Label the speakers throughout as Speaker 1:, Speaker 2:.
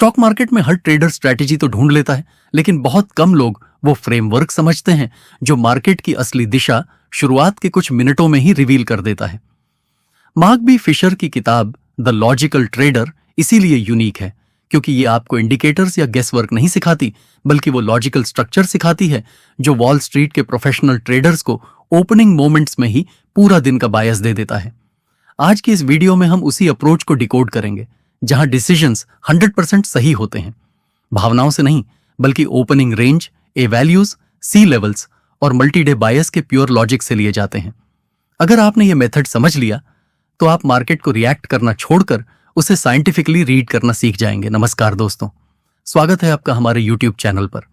Speaker 1: Stock market में हर trader strategy तो ढूंढ लेता है, लेकिन बहुत कम लोग वो फ्रेमवर्क समझते हैं जो मार्केट की असली दिशा शुरुआत के कुछ मिनटों में ही रिवील कर देता है। मार्क बी फिशर की किताब द लॉजिकल ट्रेडर इसीलिए यूनिक है क्योंकि ये आपको इंडिकेटर्स या गेस वर्क नहीं सिखाती, बल्कि वो लॉजिकल स्ट्रक्चर सिखाती है जो वॉल स्ट्रीट के प्रोफेशनल ट्रेडर्स को ओपनिंग मोमेंट्स में ही पूरा दिन का बायस दे देता है। आज की इस वीडियो में हम उसी अप्रोच को डिकोड करेंगे जहां डिसीजंस 100% सही होते हैं, भावनाओं से नहीं बल्कि ओपनिंग रेंज, ए वैल्यूज, सी लेवल्स और मल्टी डे बायस के प्योर लॉजिक से लिए जाते हैं। अगर आपने ये मेथड समझ लिया तो आप मार्केट को रिएक्ट करना छोड़कर उसे साइंटिफिकली रीड करना सीख जाएंगे। नमस्कार दोस्तों, स्वागत है आपका हमारे यूट्यूब चैनल पर।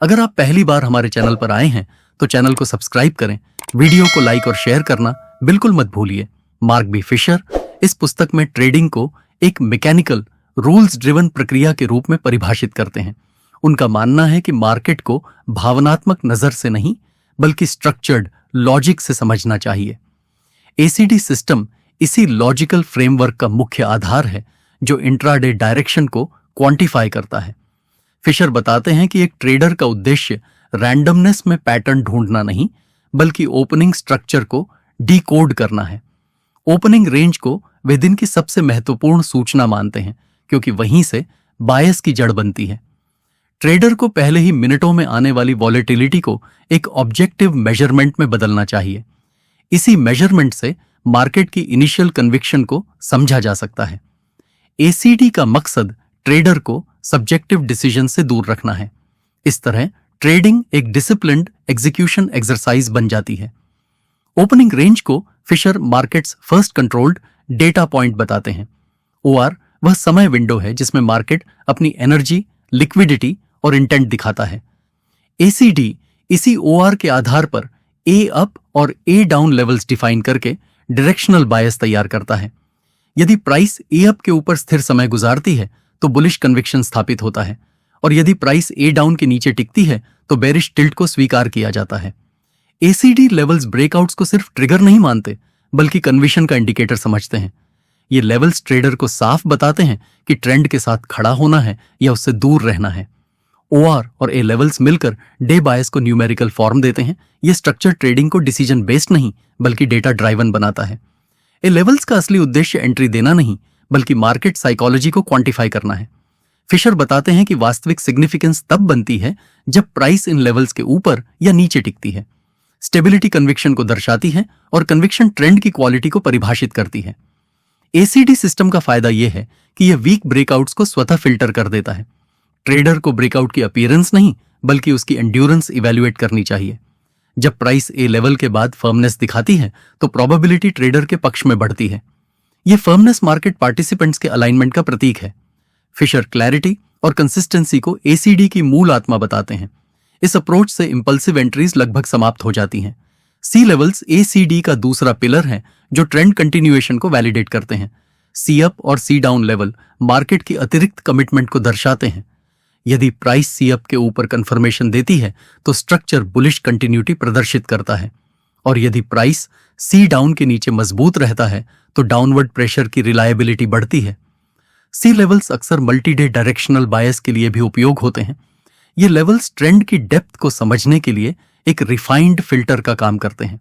Speaker 1: अगर आप पहली बार हमारे चैनल पर आए हैं तो चैनल को सब्सक्राइब करें, वीडियो को लाइक और शेयर करना बिल्कुल मत भूलिए। मार्क बी फिशर इस पुस्तक में ट्रेडिंग को एक मैकेनिकल, रूल्स ड्रिवन प्रक्रिया के रूप में परिभाषित करते हैं। उनका मानना है कि मार्केट को भावनात्मक नजर से नहीं बल्कि स्ट्रक्चर्ड लॉजिक से समझना चाहिए। एसीडी सिस्टम इसी लॉजिकल फ्रेमवर्क का मुख्य आधार है जो इंट्राडे डायरेक्शन को क्वांटिफाई करता है। फिशर बताते हैं कि एक ट्रेडर का उद्देश्य रैंडमनेस में पैटर्न ढूंढना नहीं बल्कि ओपनिंग स्ट्रक्चर को डिकोड करना है। ओपनिंग रेंज को वे दिन की सबसे महत्वपूर्ण सूचना मानते हैं क्योंकि वहीं से बायस की जड़ बनती है। ट्रेडर को पहले ही मिनटों में आने वाली वॉलेटिलिटी को एक ऑब्जेक्टिव मेजरमेंट में बदलना चाहिए। इसी मेजरमेंट से मार्केट की इनिशियल कन्विक्शन को समझा जा सकता है। एसीडी का मकसद ट्रेडर को सब्जेक्टिव डिसीजन से दूर रखना है। इस तरह ट्रेडिंग एक डिसिप्लिन्ड एग्जीक्यूशन एक्सरसाइज बन जाती है। ओपनिंग रेंज को Fisher markets first controlled data point बताते हैं। ओआर वह समय विंडो है जिसमें मार्केट अपनी एनर्जी, लिक्विडिटी और इंटेंट दिखाता है। एसीडी इसी ओआर के आधार पर ए अप और ए डाउन लेवल्स डिफाइन करके डायरेक्शनल बायस तैयार करता है। यदि प्राइस ए अप के ऊपर स्थिर समय गुजारती है तो बुलिश कन्विक्शन स्थापित होता है, और यदि प्राइस ए डाउन के नीचे टिकती है तो बेरिश टिल्ट को स्वीकार किया जाता है। एसीडी लेवल्स ब्रेकआउट्स को सिर्फ ट्रिगर नहीं मानते बल्कि कन्विक्शन का इंडिकेटर समझते हैं। ये लेवल्स ट्रेडर को साफ बताते हैं कि ट्रेंड के साथ खड़ा होना है या उससे दूर रहना है। ओआर और ए लेवल्स मिलकर डे बायस को न्यूमेरिकल फॉर्म देते हैं। ये स्ट्रक्चर ट्रेडिंग को डिसीजन बेस्ड नहीं बल्कि डेटा ड्राइवन बनाता है। ए लेवल्स का असली उद्देश्य एंट्री देना नहीं बल्कि मार्केट साइकोलॉजी को क्वांटिफाई करना है। फिशर बताते हैं कि वास्तविक सिग्निफिकेंस तब बनती है जब प्राइस इन लेवल्स के ऊपर या नीचे टिकती है। स्टेबिलिटी कन्विक्शन को दर्शाती है और कन्विक्शन ट्रेंड की क्वालिटी को परिभाषित करती है। एसीडी सिस्टम का फायदा यह है कि यह वीक ब्रेकआउट्स को स्वतः फिल्टर कर देता है। ट्रेडर को ब्रेकआउट की अपीयरेंस नहीं बल्कि उसकी एंड्योरेंस इवैल्यूएट करनी चाहिए। जब प्राइस ए लेवल के बाद फर्मनेस दिखाती है तो प्रोबेबिलिटी ट्रेडर के पक्ष में बढ़ती है। यह फर्मनेस मार्केट पार्टिसिपेंट्स के अलाइनमेंट का प्रतीक है। फिशर क्लैरिटी और कंसिस्टेंसी को एसीडी की मूल आत्मा बताते हैं। इस अप्रोच से इंपल्सिव एंट्रीज लगभग समाप्त हो जाती हैं। सी लेवल्स एसीडी का दूसरा पिलर है जो ट्रेंड कंटिन्यूएशन को वैलिडेट करते हैं। सी अप और सी डाउन लेवल मार्केट की अतिरिक्त कमिटमेंट को दर्शाते हैं। यदि प्राइस सी अप के ऊपर कंफर्मेशन देती है तो स्ट्रक्चर बुलिश कंटिन्यूटी प्रदर्शित करता है, और यदि प्राइस सी डाउन के नीचे मजबूत रहता है तो डाउनवर्ड प्रेशर की रिलायबिलिटी बढ़ती है। सी लेवल्स अक्सर मल्टी डे डायरेक्शनल बायस के लिए भी उपयोग होते हैं। ये लेवल्स ट्रेंड की डेप्थ को समझने के लिए एक रिफाइंड फिल्टर का काम करते हैं।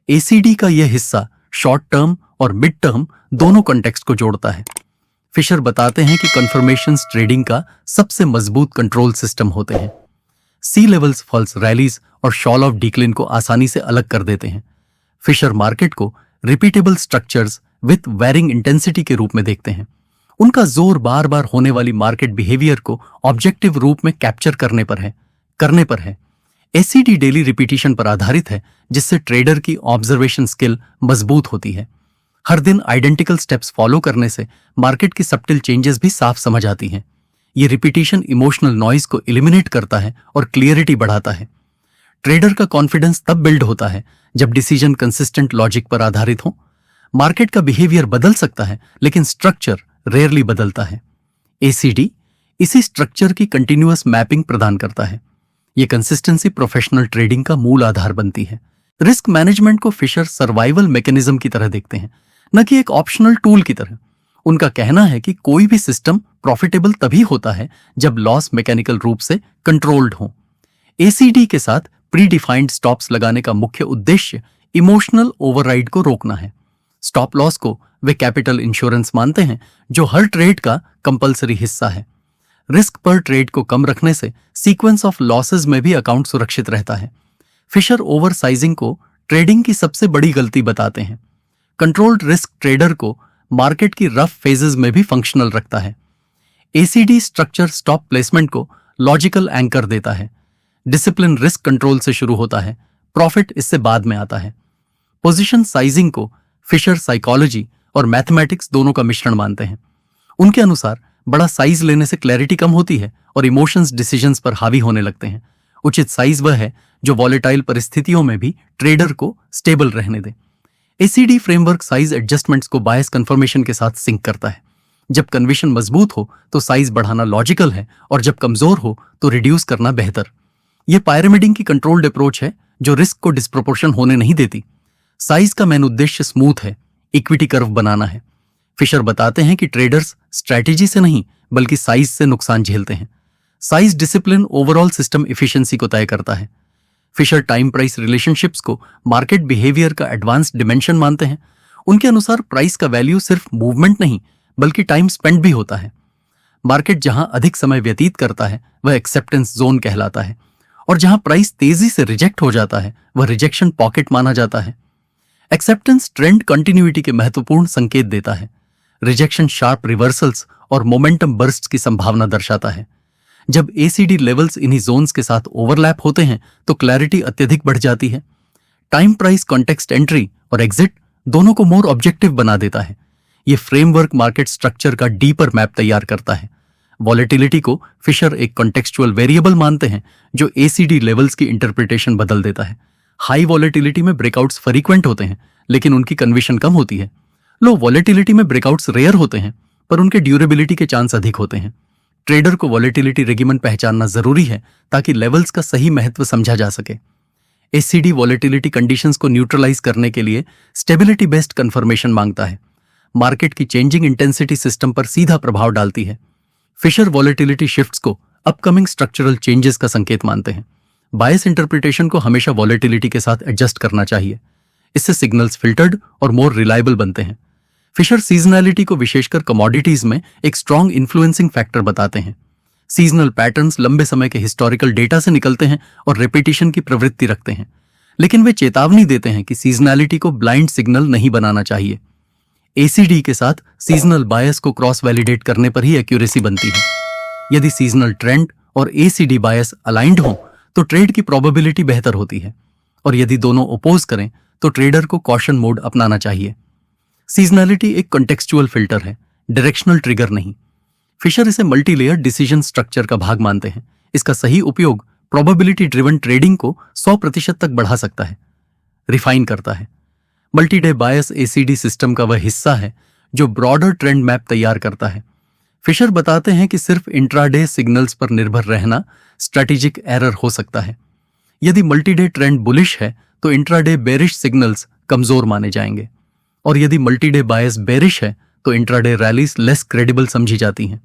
Speaker 1: एसीडी का यह हिस्सा शॉर्ट टर्म और मिड टर्म दोनों कॉन्टेक्स्ट को जोड़ता है। फिशर बताते हैं कि कन्फर्मेशंस ट्रेडिंग का सबसे मजबूत कंट्रोल सिस्टम होते हैं। सी लेवल्स फॉल्स रैलीज और शॉल ऑफ डिक्लिन को आसानी से अलग कर देते हैं। फिशर मार्केट को repeatable structures with varying intensity के रूप में देखते हैं। उनका जोर बार बार होने वाली मार्केट बिहेवियर को ऑब्जेक्टिव रूप में कैप्चर करने पर है। एसीडी डेली रिपीटिशन पर आधारित है जिससे ट्रेडर की ऑब्जर्वेशन स्किल मजबूत होती है। हर दिन आइडेंटिकल स्टेप्स फॉलो करने से मार्केट की सब्टिल चेंजेस भी साफ समझ आती हैं। ये रिपीटिशन इमोशनल नॉइज को एलिमिनेट करता है और क्लियरिटी बढ़ाता है। ट्रेडर का कॉन्फिडेंस तब बिल्ड होता है जब डिसीजन कंसिस्टेंट लॉजिक पर आधारित हो। मार्केट का बिहेवियर बदल सकता है लेकिन स्ट्रक्चर रेयरली बदलता है। एसीडी इसी स्ट्रक्चर की कंटिन्यूअस मैपिंग प्रदान करता है। ये कंसिस्टेंसी प्रोफेशनल ट्रेडिंग का मूल आधार बनती है। रिस्क मैनेजमेंट को फिशर सर्वाइवल मैकेनिज्म की तरह देखते हैं, न कि एक ऑप्शनल टूल की तरह। उनका कहना है कि कोई भी सिस्टम प्रॉफिटेबल तभी होता है जब लॉस मैकेनिकल रूप से कंट्रोल्ड हो। एसीडी के साथ प्री डिफाइंड स्टॉप्स लगाने का मुख्य उद्देश्य इमोशनल ओवरराइड को रोकना है। स्टॉप लॉस को वे कैपिटल इंश्योरेंस मानते हैं जो हर ट्रेड का कंपलसरी हिस्सा है। रिस्क पर ट्रेड को कम रखने से सीक्वेंस ऑफ लॉसेस में भी अकाउंट सुरक्षित रहता है। फिशर ओवर साइजिंग को ट्रेडिंग की सबसे बड़ी गलती बताते हैं। कंट्रोल्ड रिस्क ट्रेडर को मार्केट की रफ फेजेस में भी फंक्शनल रखता है। एसीडी स्ट्रक्चर स्टॉप प्लेसमेंट को लॉजिकल एंकर देता है। डिसिप्लिन रिस्क कंट्रोल से शुरू होता है, प्रॉफिट इससे बाद में आता है। पोजीशन साइजिंग को फिशर साइकोलॉजी और मैथमेटिक्स दोनों का मिश्रण मानते हैं। उनके अनुसार बड़ा साइज लेने से क्लैरिटी कम होती है और इमोशंस डिसीजंस पर हावी होने लगते हैं। उचित साइज वह है जो वॉलेटाइल परिस्थितियों में भी ट्रेडर को स्टेबल रहने दे। एसीडी फ्रेमवर्क साइज एडजस्टमेंट्स को बायस कंफर्मेशन के साथ सिंक करता है। जब कन्विक्शन मजबूत हो तो साइज बढ़ाना लॉजिकल है और जब कमजोर हो तो रिड्यूस करना बेहतर। यह पायरामिडिंग की कंट्रोल्ड अप्रोच है जो रिस्क को डिस्प्रोपोर्शन होने नहीं देती। साइज का मेन उद्देश्य स्मूथ है, इक्विटी कर्व बनाना है। फिशर बताते हैं कि ट्रेडर्स स्ट्रैटेजी से नहीं बल्कि साइज से नुकसान झेलते हैं। Size discipline overall system efficiency को तय करता है। फिशर टाइम प्राइस रिलेशनशिप्स को मार्केट बिहेवियर का एडवांस्ड डिमेंशन मानते हैं। उनके अनुसार प्राइस का वैल्यू सिर्फ मूवमेंट नहीं बल्कि टाइम स्पेंड भी होता है। मार्केट जहां अधिक समय व्यतीत करता है वह एक्सेप्टेंस जोन कहलाता है और जहां प्राइस तेजी से रिजेक्ट हो जाता है वह रिजेक्शन पॉकेट माना जाता है। एक्सेप्टेंस ट्रेंड कंटिन्यूटी के महत्वपूर्ण संकेत देता है। रिजेक्शन शार्प रिवर्सल्स और मोमेंटम बर्स्ट्स की संभावना दर्शाता है। जब एसीडी लेवल्स इन्हीं जोन्स के साथ ओवरलैप होते हैं तो क्लैरिटी अत्यधिक बढ़ जाती है। टाइम प्राइस कॉन्टेक्स्ट एंट्री और एग्जिट दोनों को मोर ऑब्जेक्टिव बना देता है। यह फ्रेमवर्क मार्केट स्ट्रक्चर का डीपर मैप तैयार करता है। वॉलेटिलिटी को फिशर एक कॉन्टेक्सचुअल वेरिएबल मानते हैं जो एसीडी लेवल्स की इंटरप्रिटेशन बदल देता है। हाई वॉलेटिलिटी में ब्रेकआउट्स फ्रीक्वेंट होते हैं लेकिन उनकी कन्विक्शन कम होती है। लो वॉलेटिलिटी में ब्रेकआउट्स रेयर होते हैं पर उनके ड्यूरेबिलिटी के चांस अधिक होते हैं। ट्रेडर को वॉलेटिलिटी रेगिमेंट पहचानना जरूरी है ताकि लेवल्स का सही महत्व समझा जा सके। एसीडी वॉलेटिलिटी कंडीशंस को न्यूट्रलाइज करने के लिए स्टेबिलिटी बेस्ड कंफर्मेशन मांगता है। मार्केट की चेंजिंग इंटेंसिटी सिस्टम पर सीधा प्रभाव डालती है। फिशर वॉलेटिलिटी शिफ्ट्स को अपकमिंग स्ट्रक्चरल चेंजेस का संकेत मानते हैं। बायस इंटरप्रिटेशन को हमेशा वॉलेटिलिटी के साथ एडजस्ट करना चाहिए। इससे सिग्नल्स फिल्टर्ड और मोर रिलायबल बनते हैं। फिशर सीजनैलिटी को विशेषकर कमोडिटीज में एक स्ट्रॉन्ग इन्फ्लुएंसिंग फैक्टर बताते हैं। सीजनल पैटर्न्स लंबे समय के हिस्टोरिकल डेटा से निकलते हैं और रिपीटिशन की प्रवृत्ति रखते हैं, लेकिन वे चेतावनी देते हैं कि सीजनैलिटी को ब्लाइंड सिग्नल नहीं बनाना चाहिए। एसीडी के साथ सीजनल बायस को क्रॉस वैलिडेट करने पर ही एक्यूरेसी बनती है। यदि सीजनल ट्रेंड और एसीडी बायस अलाइंड हो तो ट्रेड की प्रोबेबिलिटी बेहतर होती है और यदि दोनों ओपोज करें तो ट्रेडर को कॉशन मोड अपनाना चाहिए। सीजनैलिटी एक कॉन्टेक्सचुअल फिल्टर है, डायरेक्शनल ट्रिगर नहीं। फिशर इसे मल्टीलेयर डिसीजन स्ट्रक्चर का भाग मानते हैं। इसका सही उपयोग प्रोबेबिलिटी ड्रिवन ट्रेडिंग को 100% तक बढ़ा सकता है, रिफाइन करता है। मल्टी डे बायस एसीडी सिस्टम का वह हिस्सा है जो ब्रॉडर ट्रेंड मैप तैयार करता है। फिशर बताते हैं कि सिर्फ इंट्राडे सिग्नल्स पर निर्भर रहना स्ट्रैटेजिक एरर हो सकता है। यदि मल्टी डे ट्रेंड बुलिश है तो इंट्राडे बेरिश सिग्नल्स कमजोर माने जाएंगे और यदि मल्टी डे बायस बेरिश है तो इंट्राडे रैलीज लेस क्रेडिबल समझी जाती हैं।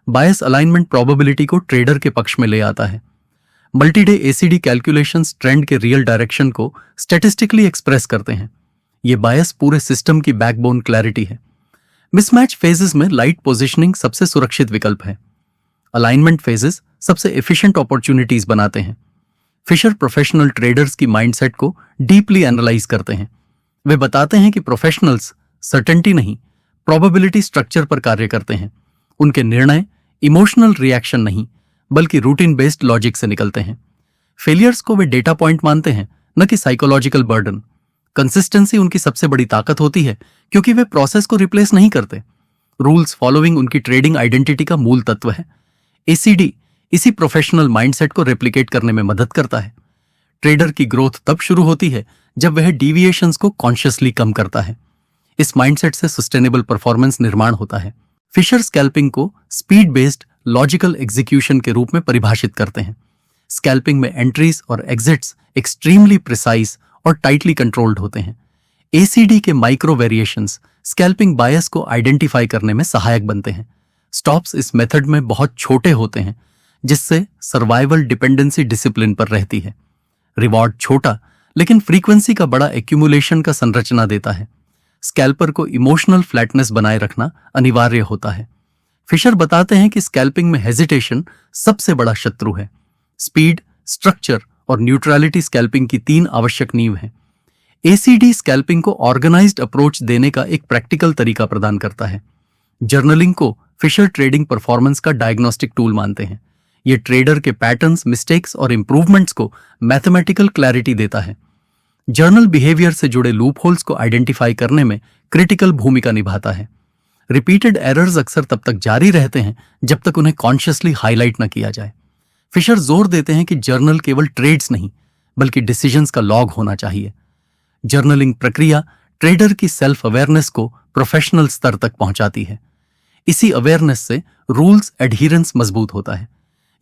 Speaker 1: बायस अलाइनमेंट प्रोबेबिलिटी को ट्रेडर के पक्ष में ले आता है। Multi day ACD calculations trend के रियल डायरेक्शन को स्टैटिस्टिकली एक्सप्रेस करते हैं। ये बायस पूरे सिस्टम की बैकबोन क्लैरिटी है। मिसमैच फेजेस में लाइट पोजीशनिंग सबसे सुरक्षित विकल्प है। अलाइनमेंट फेजेस सबसे एफिशिएंट अपॉर्चुनिटीज बनाते हैं। फिशर प्रोफेशनल ट्रेडर्स की माइंडसेट को डीपली एनालाइज करते हैं। वे बताते हैं कि प्रोफेशनल्स सर्टेनिटी नहीं, प्रोबेबिलिटी स्ट्रक्चर पर कार्य करते हैं। उनके निर्णय इमोशनल रिएक्शन नहीं बल्कि रूटीन बेस्ड लॉजिक से निकलते हैं। फेलियर्स को वे डेटा पॉइंट मानते हैं, न कि साइकोलॉजिकल बर्डन। कंसिस्टेंसी उनकी सबसे बड़ी ताकत होती है क्योंकि वे प्रोसेस को रिप्लेस नहीं करते। रूल्स फॉलोइंग उनकी ट्रेडिंग आइडेंटिटी का मूल तत्व है। एसीडी इसी प्रोफेशनल माइंडसेट को रेप्लिकेट करने में मदद करता है। ट्रेडर की ग्रोथ तब शुरू होती है जब वह डीविएशंस को कॉन्शियसली कम करता है। इस माइंडसेट से सस्टेनेबल परफॉर्मेंस निर्माण होता है। फिशर स्कैल्पिंग को स्पीड बेस्ड लॉजिकल एग्जीक्यूशन के रूप में परिभाषित करते हैं। स्कैल्पिंग में एंट्रीज और एग्जिट्स एक्सट्रीमली प्रिसाइज और टाइटली कंट्रोल्ड होते हैं। एसीडी के माइक्रो वेरिएशंस स्कैल्पिंग बायस को आइडेंटिफाई करने में सहायक बनते हैं। स्टॉप्स इस मेथड में बहुत छोटे होते हैं, जिससे सर्वाइवल डिपेंडेंसी डिसिप्लिन पर रहती है। रिवॉर्ड छोटा लेकिन फ्रीक्वेंसी का बड़ा एक्यूमुलेशन का संरचना देता है। स्कैल्पर को इमोशनल फ्लैटनेस बनाए रखना अनिवार्य होता है। फिशर बताते हैं कि स्कैल्पिंग में हेजिटेशन सबसे बड़ा शत्रु है। स्पीड, स्ट्रक्चर और न्यूट्रलिटी स्कैल्पिंग की 3 आवश्यक नींव हैं। एसीडी स्कैल्पिंग को ऑर्गेनाइज्ड अप्रोच देने का एक प्रैक्टिकल तरीका प्रदान करता है। जर्नलिंग को फिशर ट्रेडिंग परफॉर्मेंस का डायग्नोस्टिक टूल मानते हैं। ये ट्रेडर के पैटर्न्स, मिस्टेक्स और इंप्रूवमेंट्स को मैथमेटिकल क्लैरिटी देता है। जर्नल बिहेवियर से जुड़े लूप होल्स को आइडेंटिफाई करने में क्रिटिकल भूमिका निभाता है। रिपीटेड एरर्स अक्सर तब तक जारी रहते हैं जब तक उन्हें कॉन्शियसली हाईलाइट न किया जाए। फिशर जोर देते हैं कि जर्नल केवल ट्रेड्स नहीं बल्कि डिसीजंस का लॉग होना चाहिए। जर्नलिंग प्रक्रिया ट्रेडर की सेल्फ अवेयरनेस को प्रोफेशनल स्तर तक पहुंचाती है। इसी अवेयरनेस से रूल्स एडहिरेंस मजबूत होता है।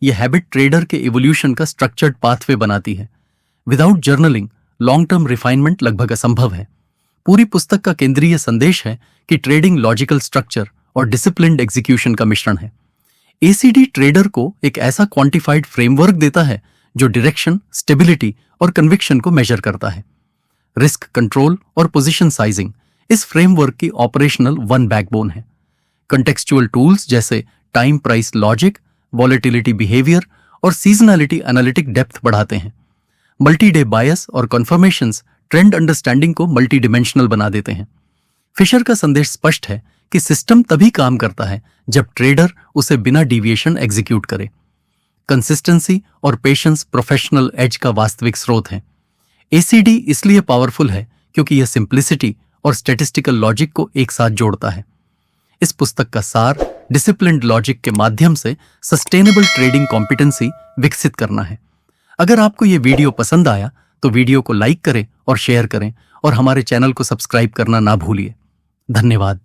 Speaker 1: यह हैबिट ट्रेडर के इवोल्यूशन का स्ट्रक्चर्ड पाथवे बनाती है। Without journaling long term refinement लगभग असंभव है। पूरी पुस्तक का केंद्रीय संदेश है कि ट्रेडिंग लॉजिकल स्ट्रक्चर और डिसिप्लिन्ड एग्जीक्यूशन का मिश्रण है। एसीडी ट्रेडर को एक ऐसा क्वांटिफाइड फ्रेमवर्क देता है जो डायरेक्शन, स्टेबिलिटी और कन्विक्शन को मेजर करता है। रिस्क कंट्रोल और पोजीशन साइजिंग इस फ्रेमवर्क की ऑपरेशनल वन बैकबोन है। कंटेक्सचुअल टूल्स जैसे time price logic, volatility behaviour और सीजनैलिटी एनालिटिक डेप्थ बढ़ाते हैं। मल्टी डे बायस और कन्फर्मेशंस ट्रेंड अंडरस्टैंडिंग को मल्टी डिमेंशनल बना देते हैं। फिशर का संदेश स्पष्ट है कि सिस्टम तभी काम करता है जब ट्रेडर उसे बिना डिविएशन एग्जीक्यूट करे। कंसिस्टेंसी और पेशेंस प्रोफेशनल एज का वास्तविक स्रोत है। एसीडी इसलिए पावरफुल है क्योंकि यह सिंप्लिसिटी और स्टैटिस्टिकल लॉजिक को एक साथ जोड़ता है। इस पुस्तक का सार डिसिप्लिन्ड लॉजिक के माध्यम से सस्टेनेबल ट्रेडिंग कॉम्पिटेंसी विकसित करना है। अगर आपको यह वीडियो पसंद आया तो वीडियो को लाइक करें और शेयर करें और हमारे चैनल को सब्सक्राइब करना ना भूलिए। धन्यवाद।